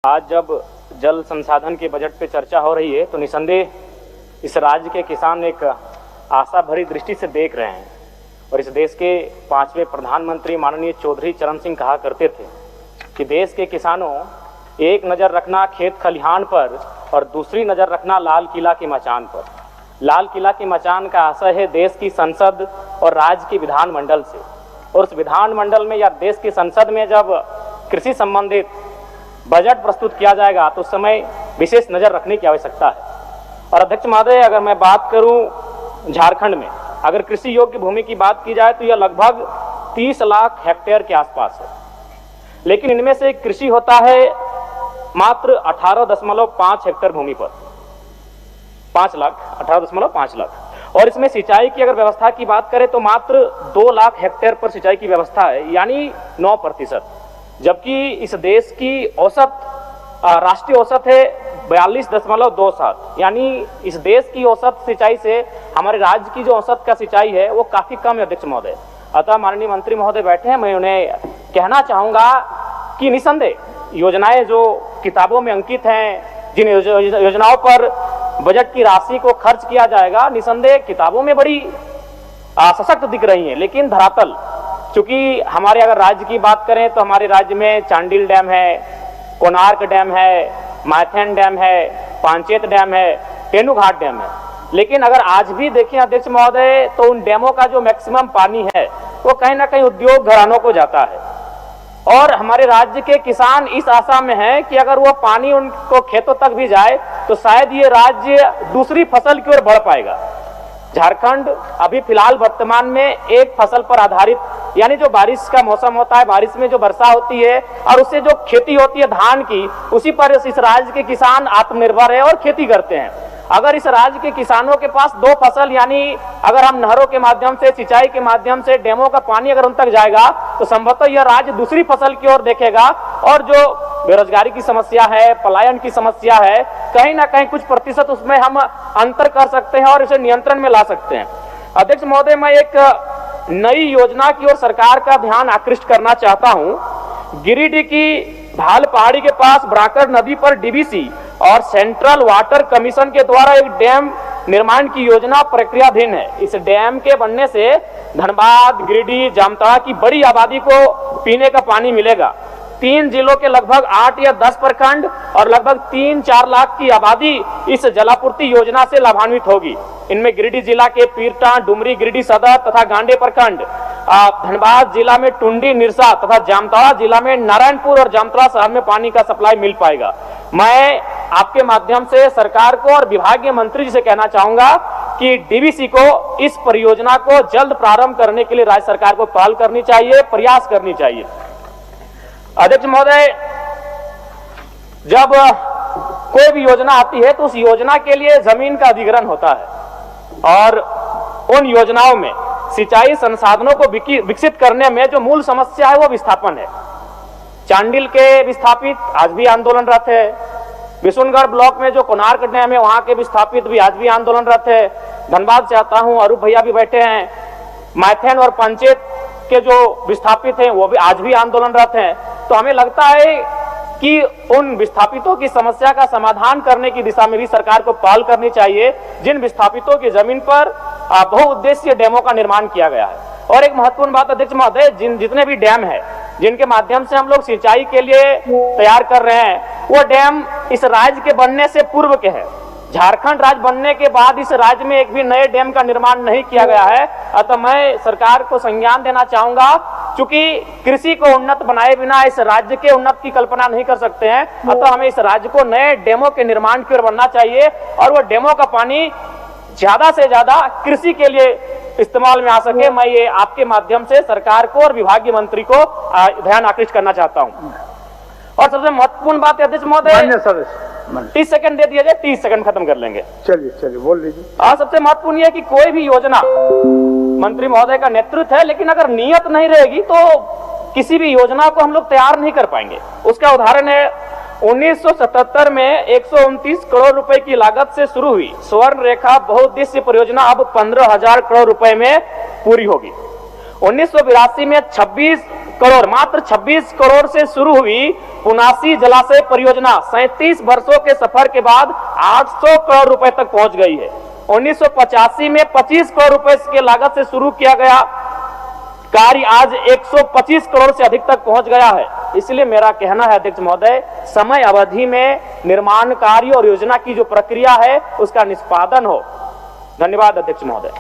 आज जब जल संसाधन के बजट पे चर्चा हो रही है तो निसंदेह इस राज्य के किसान एक आशा भरी दृष्टि से देख रहे हैं। और इस देश के 5वें प्रधानमंत्री माननीय चौधरी चरण सिंह कहा करते थे कि देश के किसानों, एक नज़र रखना खेत खलिहान पर और दूसरी नज़र रखना लाल किला के मचान पर। लाल किला के मचान का आशय है देश की संसद और राज्य के विधानमंडल से, और उस विधानमंडल में या देश की संसद में जब कृषि संबंधित बजट प्रस्तुत किया जाएगा तो उस समय विशेष नज़र रखने की आवश्यकता है। और अध्यक्ष महोदय, अगर मैं बात करूं झारखंड में, अगर कृषि योग्य भूमि की बात की जाए तो यह लगभग 30 लाख हेक्टेयर के आसपास है, लेकिन इनमें से कृषि होता है मात्र 18.5 हेक्टेयर भूमि पर, 18.5 लाख। और इसमें सिंचाई की अगर व्यवस्था की बात करें तो मात्र 2 लाख हेक्टेयर पर सिंचाई की व्यवस्था है, यानी 9%। जबकि इस देश की औसत राष्ट्रीय औसत है 42.27, यानी इस देश की औसत सिंचाई से हमारे राज्य की जो औसत का सिंचाई है वो काफ़ी कम है अध्यक्ष महोदय। अतः माननीय मंत्री महोदय बैठे हैं, मैं उन्हें कहना चाहूँगा कि निसंदेह योजनाएं जो किताबों में अंकित हैं, जिन योजनाओं पर बजट की राशि को खर्च किया जाएगा, निसंदेह किताबों में बड़ी सशक्त दिख रही हैं, लेकिन धरातल, चूंकि हमारे अगर राज्य की बात करें तो हमारे राज्य में चांडिल डैम है, कोणार्क डैम है, माइथन डैम है, पांचेत डैम है, तेनूघाट डैम है। लेकिन अगर आज भी देखें अध्यक्ष महोदय तो उन डैमों का जो मैक्सिमम पानी है वो कहीं ना कहीं उद्योग घरानों को जाता है, और हमारे राज्य के किसान इस आशा में हैं कि अगर वो पानी उनको खेतों तक भी जाए तो शायद ये राज्य दूसरी फसल की ओर बढ़ पाएगा। झारखंड अभी फिलहाल वर्तमान में एक फसल पर आधारित, यानी जो बारिश का मौसम होता है, बारिश में जो वर्षा होती है और उससे जो खेती होती है धान की, उसी पर इस राज्य के किसान आत्मनिर्भर है और खेती करते हैं। अगर इस राज्य के किसानों के पास 2 फसल, यानी अगर हम नहरों के माध्यम से, सिंचाई के माध्यम से, डैमों का पानी अगर उन तक जाएगा तो संभवतः यह राज्य दूसरी फसल की ओर देखेगा, और जो बेरोजगारी की समस्या है, पलायन की समस्या है, कहीं ना कहीं कुछ प्रतिशत उसमें हम अंतर कर सकते हैं और इसे नियंत्रण में ला सकते हैं। अध्यक्ष महोदय, मैं एक नई योजना की ओर सरकार का ध्यान आकृष्ट करना चाहता हूं। गिरिडीह की भाल पहाड़ी के पास ब्राकर नदी पर डीवीसी और सेंट्रल वाटर कमीशन के द्वारा एक डैम निर्माण की योजना प्रक्रियाधीन है। इस डैम के बनने से धनबाद, गिरिडीह, जामताड़ा की बड़ी आबादी को पीने का पानी मिलेगा। 3 जिलों के लगभग 8 या 10 प्रखंड और लगभग 3-4 लाख की आबादी इस जलापूर्ति योजना से लाभान्वित होगी। इनमें गिरिडीह जिला के पीरटांड, डुमरी, गिरिडीह सदर तथा गांडे प्रखंड, धनबाद जिला में टुंडी, निरसा तथा जामताड़ा जिला में नारायणपुर और जामताड़ा शहर में पानी का सप्लाई मिल पाएगा। मैं आपके माध्यम से सरकार को और विभागीय मंत्री जी से कहना चाहूंगा कि डीवीसी को, इस परियोजना को जल्द प्रारंभ करने के लिए राज्य सरकार को पहल करनी चाहिए, प्रयास करनी चाहिए। अध्यक्ष महोदय, जब कोई भी योजना आती है तो उस योजना के लिए जमीन का अधिग्रहण होता है, और उन योजनाओं में सिंचाई संसाधनों को विकसित करने में जो मूल समस्या है वो विस्थापन है। चांडिल के विस्थापित आज भी आंदोलनरत है, विशुनगढ़ ब्लॉक में जो कोणार्क डैम है वहां के विस्थापित भी आज भी आंदोलनरत है। धनबाद से आता हूं, अरूप भैया भी बैठे हैं, माइथन और पंचायत के जो विस्थापित हैं वो भी आज भी आंदोलनरत हैं। तो हमें लगता है कि उन विस्थापितों की समस्या का समाधान करने की दिशा में भी सरकार को पहल करनी चाहिए, जिन विस्थापितों की जमीन पर बहुउद्देशीय डैमों का निर्माण किया गया है। और एक महत्वपूर्ण बात अध्यक्ष महोदय, जितने भी डैम है जिनके माध्यम से हम लोग सिंचाई के लिए तैयार कर रहे हैं, वो डैम इस राज्य के बनने से पूर्व के हैं। झारखंड राज्य बनने के बाद इस राज्य में एक भी नए डैम का निर्माण नहीं किया गया है। अतः मैं सरकार को संज्ञान देना चाहूंगा, चूंकि कृषि को उन्नत बनाए बिना इस राज्य के उन्नत की कल्पना नहीं कर सकते हैं। अतः हमें इस राज्य को नए डैमों के निर्माण की ओर बढ़ना चाहिए, और वो डैमों का पानी ज्यादा से ज्यादा कृषि के लिए इस्तेमाल में आ सके। मैं ये आपके माध्यम से सरकार को और विभागीय मंत्री को ध्यान आकृष्ट करना चाहता हूँ। और सबसे महत्वपूर्ण बात है अध्यक्ष महोदय, 30 सेकंड दे दिया जाए, 30 सेकंड खत्म कर लेंगे। चलिए बोल लीजिए। सबसे महत्वपूर्ण है कि कोई भी योजना मंत्री महोदय का नेतृत्व है, लेकिन अगर नियत नहीं रहेगी तो किसी भी योजना को हम लोग तैयार नहीं कर पाएंगे। उसका उदाहरण है 1977 में 129 करोड़ रुपए की लागत से शुरू हुई स्वर्ण रेखा बहुउद्देशीय परियोजना अब 15,000 करोड़ रुपए में पूरी होगी। 1982 में 26 करोड़, मात्र 26 करोड़ से शुरू हुई पुनासी जलाशय परियोजना 37 वर्षों के सफर के बाद 800 करोड़ रुपए तक पहुंच गई है। 1985 में 25 करोड़ रुपए की लागत से शुरू किया गया कार्य आज 125 करोड़ से अधिक तक पहुंच गया है। इसलिए मेरा कहना है अध्यक्ष महोदय, समय अवधि में निर्माण कार्य और योजना की जो प्रक्रिया है उसका निष्पादन हो। धन्यवाद अध्यक्ष महोदय।